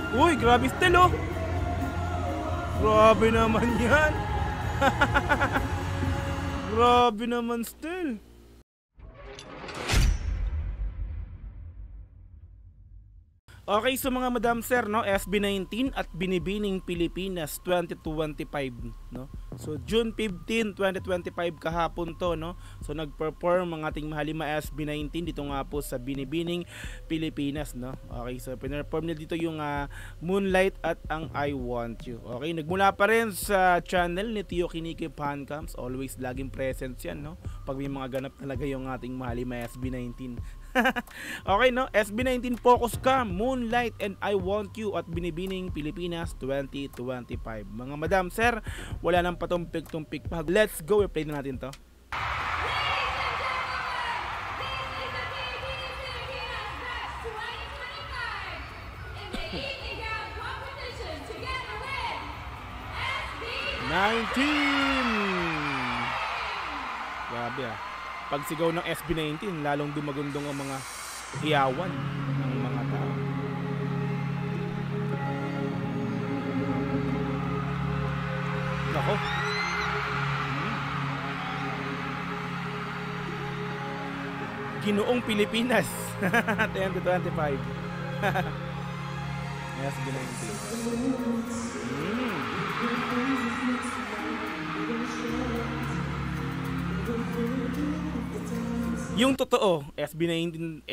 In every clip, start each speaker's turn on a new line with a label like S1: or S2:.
S1: Uy, grabe still oh. Grabe naman yan. Grabe naman still. Okay, so mga madam sir, no, SB19 at Binibining Pilipinas 2025, no. So June 15, 2025 kahapon to, no. So nag-perform ang ating mahalima SB19 dito nga po sa Binibining Pilipinas, no. Okay, so pinerform nila dito yung Moonlight at ang I Want You. Okay, nagmula pa rin sa channel ni Tio Kiniki Pancams, always laging present yan, no. Pag may mga ganap talaga yung ating mahalima SB19. Okay, no, SB19 Focus Ka, Moonlight and I Want You at Binibining Pilipinas 2025. Mga madam sir, wala nang patumpik-tumpik pa. Let's go, i-play na natin to. Grabe ah. Pagsigaw ng SB19, lalong dumagundong ang mga hiyawan ng mga tao. Nako. Ginoong Pilipinas 2025. SB19. Yung totoo, SB19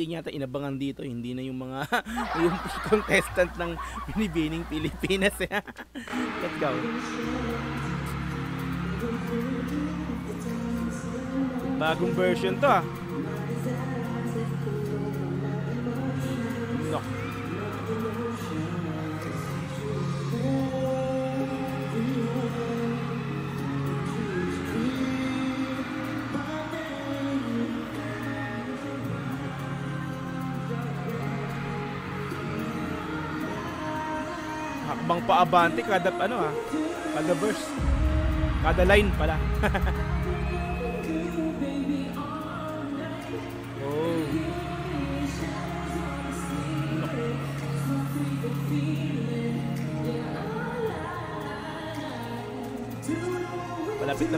S1: yata inabangan dito, hindi na yung mga yung contestant ng Binibining Pilipinas. Let's go. Bagong version to ah. No. Hakbang paabante kada kada verse, kada line pala. Oh.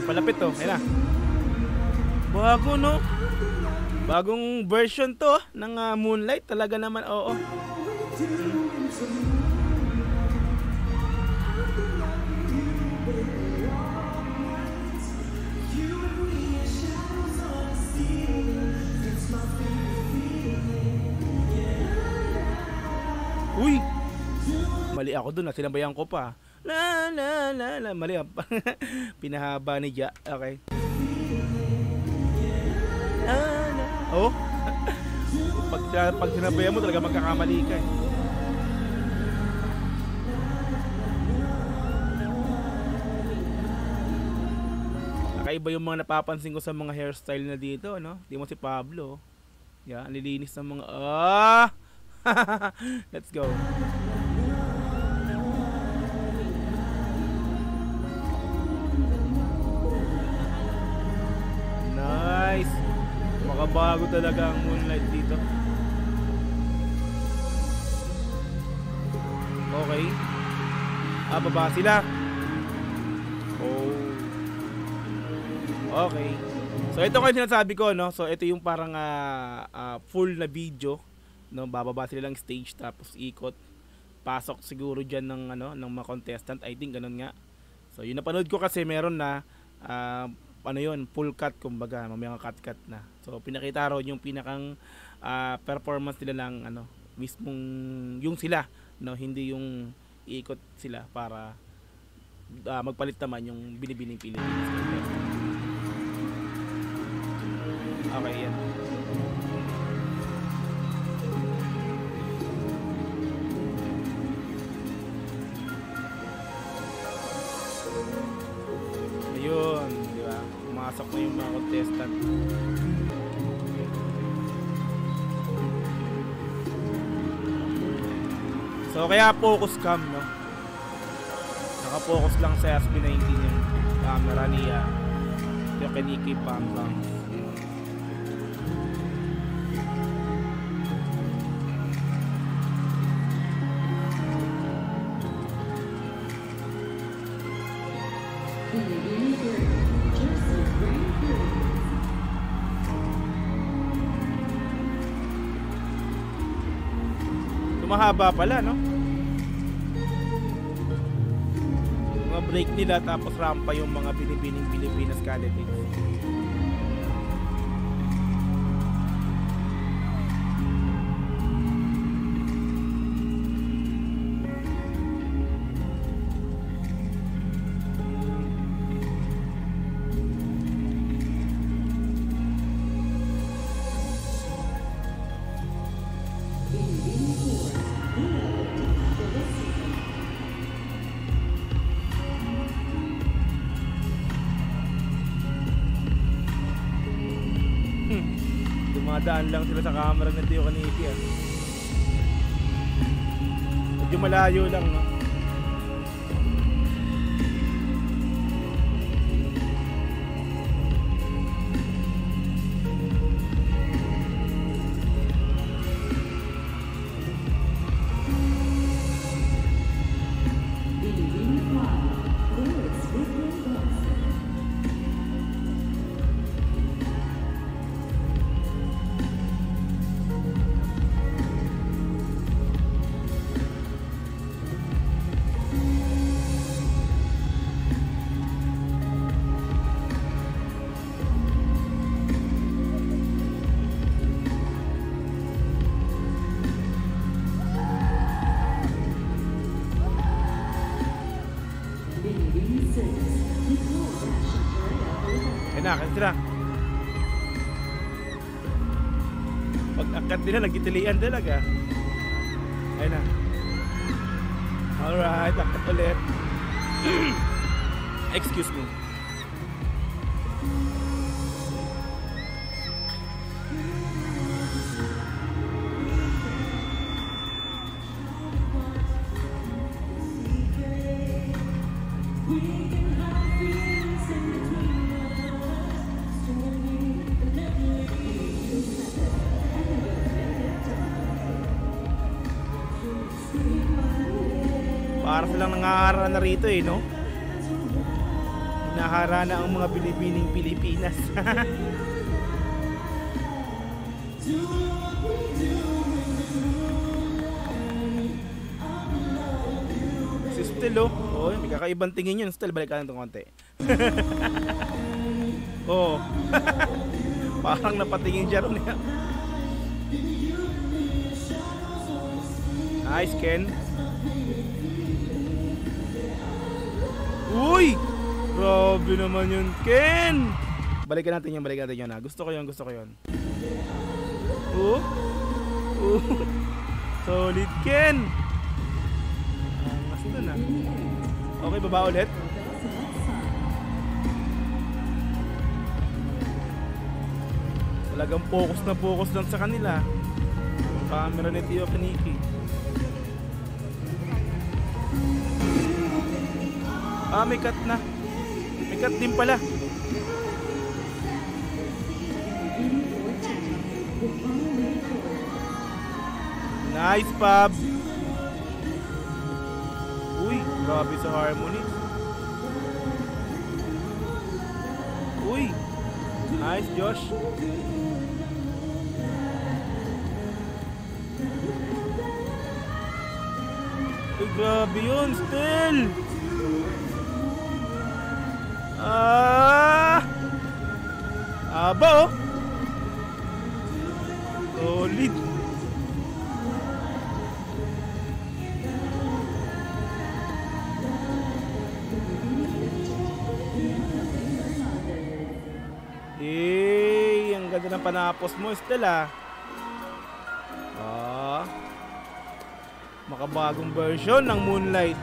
S1: Palapit to. Ayun na. Bago no. Bagong version to ng Moonlight talaga naman, oo. Uy! Mali ako dun, sinabayan ko pa. La la la la, mali ako. Pinahaba ni Ja. Okay. Oh. Pag sinabayan mo talaga magkakamali ka eh. Nakaiba yung mga napapansin ko sa mga hairstyle na dito, no? Di mo si Pablo. Yeah, nilinis ng mga Let's go. Nice. Makabago talaga ang Moonlight dito. Okay. Baba sila. Oh. Okay. So ito ko yung sinasabi ko, no? So ito yung parang full na video, no? Bababa sila lang stage tapos ikot. Pasok siguro diyan ng ng mga contestant. I think ganun nga. So yung napanood ko kasi meron na full cut kumbaga, may mga cut na. So pinakita raw yung pinakang performance nila lang mismong yung sila, no? Hindi yung iikot sila para magpalit naman yung Binibining Pilipinas. Okay, yan. Ayun, di ba? Pumasok na yung mga contestant. So kaya focus cam, no? Naka-focus lang sa SB19 yung camera niya. Yung Kiniki Pancams. Mahaba pala, no? Mga break nila tapos rampa yung mga binibining Pilipinas candidates. Dumadaan lang sila sa camera ng Tio Kaniki, ah. Medyo malayo lang, no? Tira. Pag-akat nila, nagitilian talaga. Ayun na. Alright, akat ulit. Excuse me. Para silang nangaharana na rito, eh, no? Hinaharana ang mga Binibining Pilipinas. Si Stel, oh. Oh, may kakaibang tingin yun. Stel, balik ka lang itong konti. Oh. Parang napatingin siya ron, eh. Nice, Ken. Uy! Grabe naman yun, Ken! Balikan natin yun, ha. Gusto ko yun. Solid, Ken! Mas dun, ha. Okay, baba ulit. Talagang focus lang sa kanila. Camera ni Tio Kaniki. May cut na. May cut din pala. Nice, Pab. Uy, grabe sa harmony. Uy, nice, Josh. Uy, grabe yun, still. Aba, oh. Solid. Ang ganda ng panapos mo, Stella. Makabagong version ng Moonlight.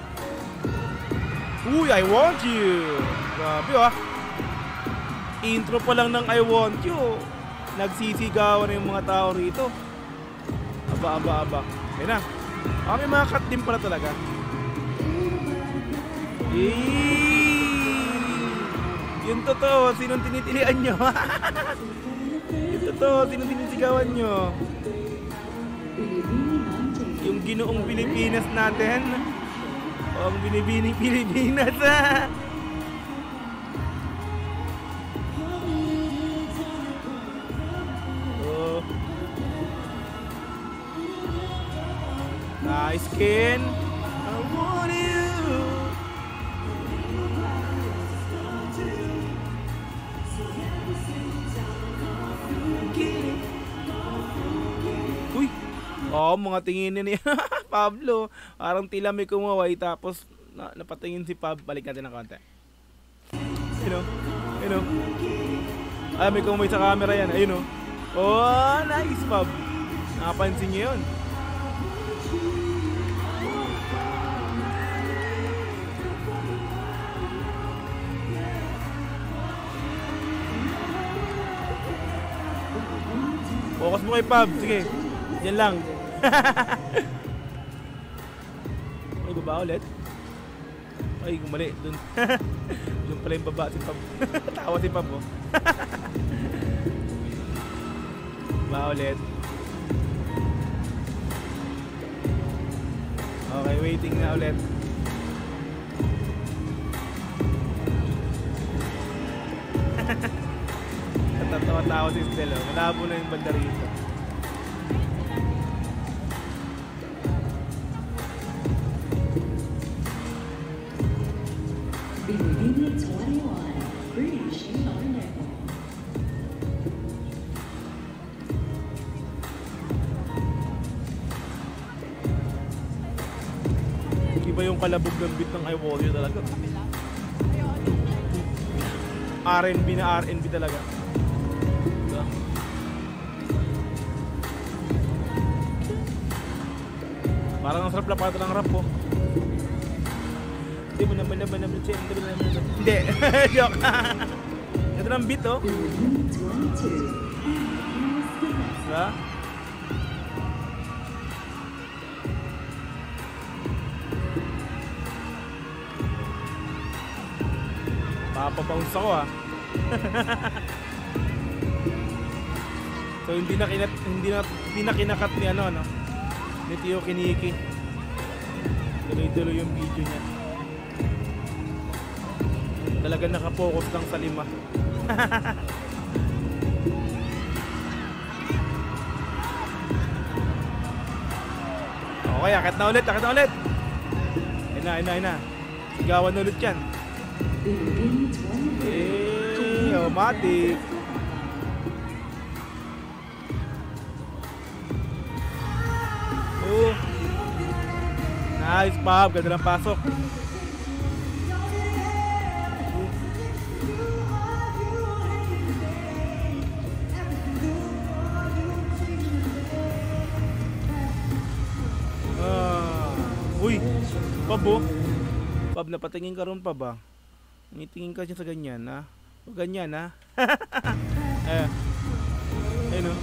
S1: Uy, I want you. Grabe, ah. Intro pa lang ng I want you, nagsisigawan na yung mga tao rito. Aba. Ayun na. May mga cut din pala talaga. Yung totoo, sinong tinitilian nyo? Yung totoo, sinong tinisigawan nyo? Yung ginoong Pilipinas natin. O ang binibining Pilipinas, ha? Nice skin. I want you. Uy. Oh, mga tingin niya Pablo. Parang tila may kumaway tapos napatingin si Pab. Balik natin ng konti. Ayun o. Ay, may kumaway sa camera yan. Ayun o. Oh, nice Pab. Nakapansin niyo yun. Focus mo kay Pab. Sige. Yan lang. Ay, baba ulit. Ay, gumali. Dun. Dun pala yung baba si Pab. Tawa si Pab, oh. Baba ulit. Okay, waiting na ulit. Natatawa-tawa si Stella. Malabo na yung banda rito. Iba yung kalabog ng beat ng I Want You talaga. R&B na R&B talaga. Diba? Parang ang sarap lapata ng rap, oh. Hindi mo naman hindi. Joke. Ito ng beat, oh. Diba? Papabounce ako, ah. So hindi na kinakat ni ano no. Ni Tio Kiniki. Tuloy-tuloy yung video niya. Talaga nakapokus lang sa lima. Okay, akit na ulit. Ayun na. Sigawan ulit yan. Matik. Oh. Nice, Pab. Ganda ng pasok. Uy, Pab, oh. Pab, napatingin ka ron pa ba? Tingin ka siya sa ganyan, ha? O ganyan, ha? Ayun, o.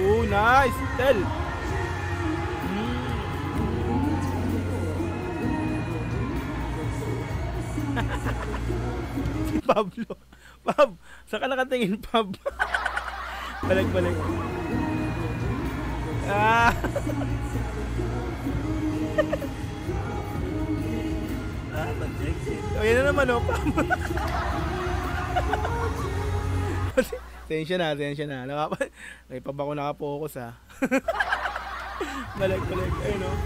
S1: Oh, nice! Tell! Si Pablo. Pab, saan ka nakatingin, Pab? Balik. Ah! Oh, yan na naman, oh, Pab. Tensya na. Kaya Pab ako nakapokus, ha. Balik. Ayun, oh.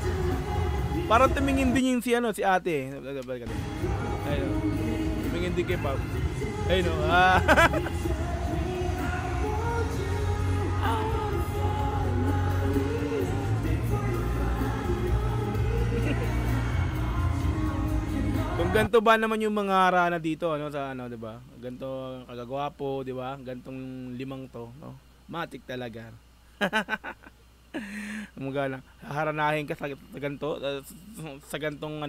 S1: Parang tumingin din yung si ate. Balik. Ayun, oh. Tumingin din kay Pab. Ayun, oh. Kung ganito ba naman yung mga harana dito, sa 'di ba? Ganito kagagwapo, 'di ba? Gantong limang to, no? Matik talaga. Mga lang haranahin ka sa ganito, sa gantong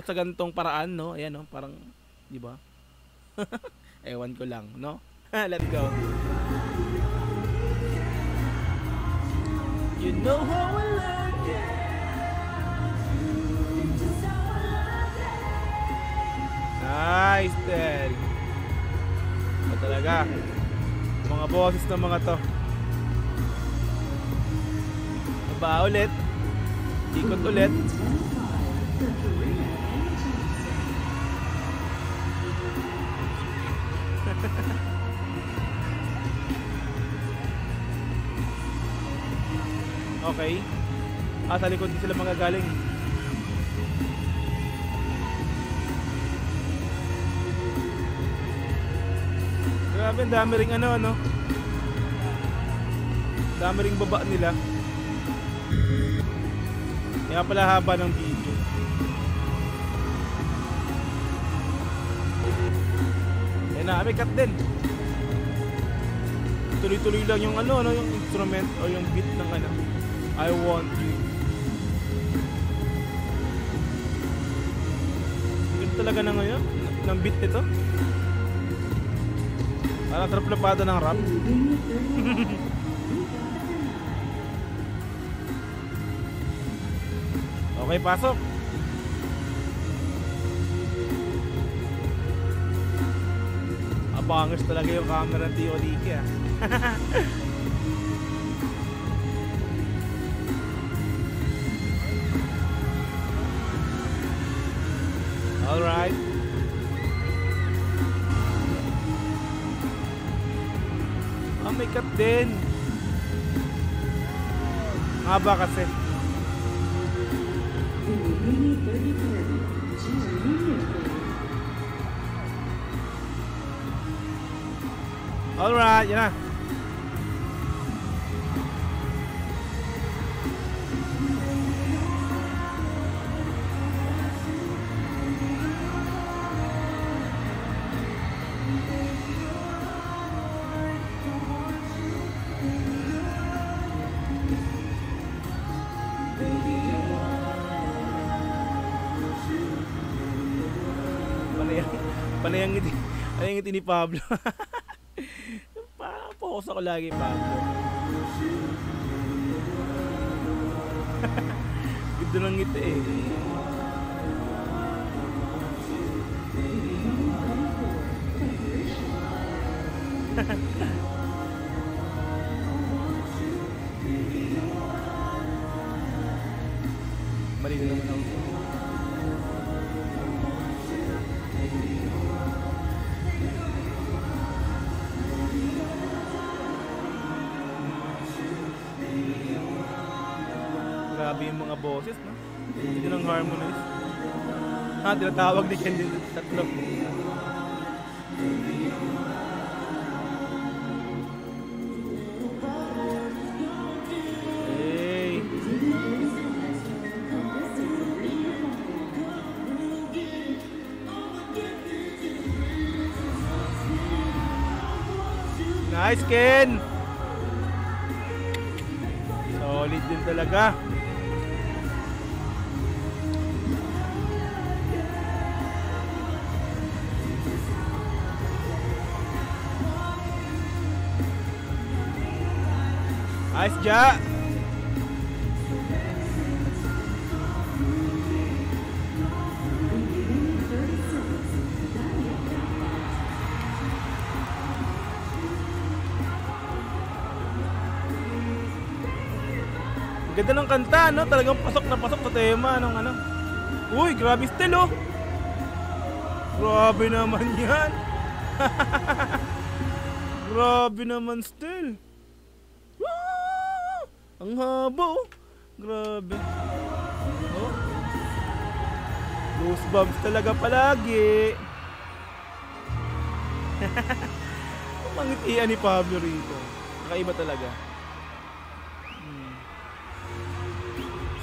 S1: sa gantong paraan, no? Ayan, no? Parang 'di ba? Ewan ko lang, no? Let's go. You know how I like it. Nice, Ted. Ito talaga. Mga boses ng mga to. Baba ulit. Ikot ulit. Okay. Sa likod din sila mga galing. Grabe, dami ring ano. Dami ring baba nila. Kaya pala haba ng video. May cut din. Tuloy-tuloy lang yung yung instrument o yung beat ng I Want You. Ganda talaga na ngayon ng beat nito. Parang traplapado ng rap. Okay, pasok. Abangers talaga yung camera ng T.O.D.K. Alright. May cut din. Haba kasi. Alright, yan na. Panay ang ngiti ni Pablo. Focus ako lagi, Pablo. Ganda ng ngiti eh. Mali na naman ako. Grabe yung mga boses, no? Hindi nang harmonize. Tinatawag ni Ken din tatlo. Hey. Nice, Ken! Solid din talaga. Nice, Ja! Ganda ng kanta, no? Talagang pasok na pasok sa tema ng Uy, grabe still, oh! Grabe naman yan! Grabe naman still! Ang haba, oh! Grabe! Oh! Goosebumps talaga palagi! Mangitian ni Pablo rito. Nakaiba talaga.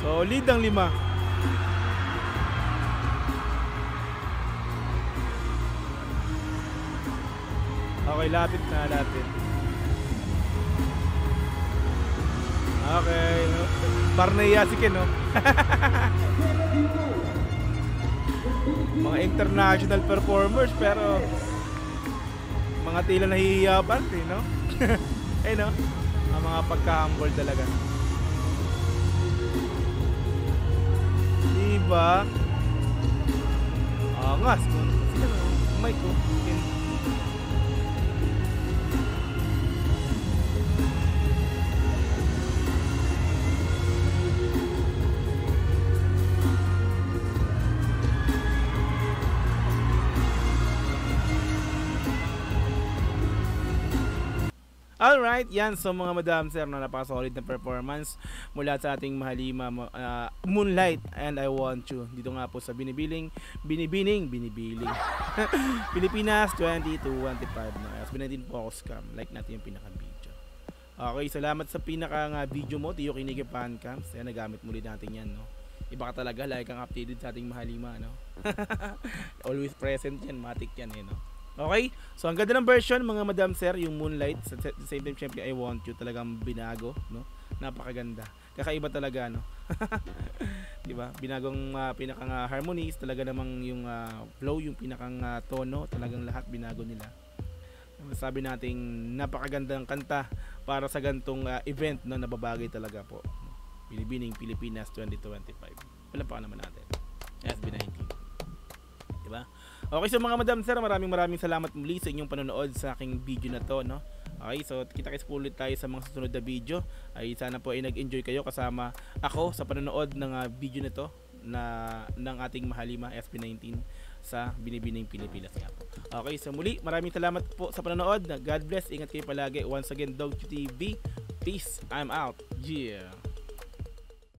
S1: Solid ang 5. Okay, lapit na, lapit. Okay, no? Barnea si Ken, no? Mga international performers, pero mga tila nahihiya pa rin, no? Eh, no? Ang mga pagka-humble talaga. Diba? Angas mo. Mic ko. Alright, yan. So mga madam sir, no, napaka-solid na performance mula sa ating mahalima Moonlight and I Want You. Dito nga po sa binibining Pilipinas 2025 na. SB19 Focus Cam. Like natin yung pinaka-video. Okay, salamat sa pinaka-video mo, Tiyo Kinigi Pancams. Yan, nagamit muli natin yan, no. Iba ka talaga, like kang updated sa ating mahalima, no. Always present yan, matik yan, no. Okay, so ang ganda ng version mga madam sir, yung Moonlight, sa same time syempre I Want You, talagang binago, no? Napakaganda. Kakaiba talaga, no? 'Di ba? Binagong pinakang harmonies, talaga namang yung flow, yung pinakang tono, talagang lahat binago nila. Sabi nating napakagandang kanta para sa gantong event, no, nababagay talaga po. Binibining Pilipinas 2025. Wala pa naman natin. SB19. Diba? Okay, so mga madam sir, maraming salamat muli sa inyong panonood sa aking video na to, no? Okay, so kita-kits po ulit tayo sa mga susunod na video. Ay sana po ay nag-enjoy kayo kasama ako sa panonood ng video na to ng ating mahalima FB19 sa Binibining Pilipinas nga po. Okay, so muli maraming salamat po sa panonood. God bless, ingat kayo palagi. Once again, Dog TV, peace, I'm out. Yeah.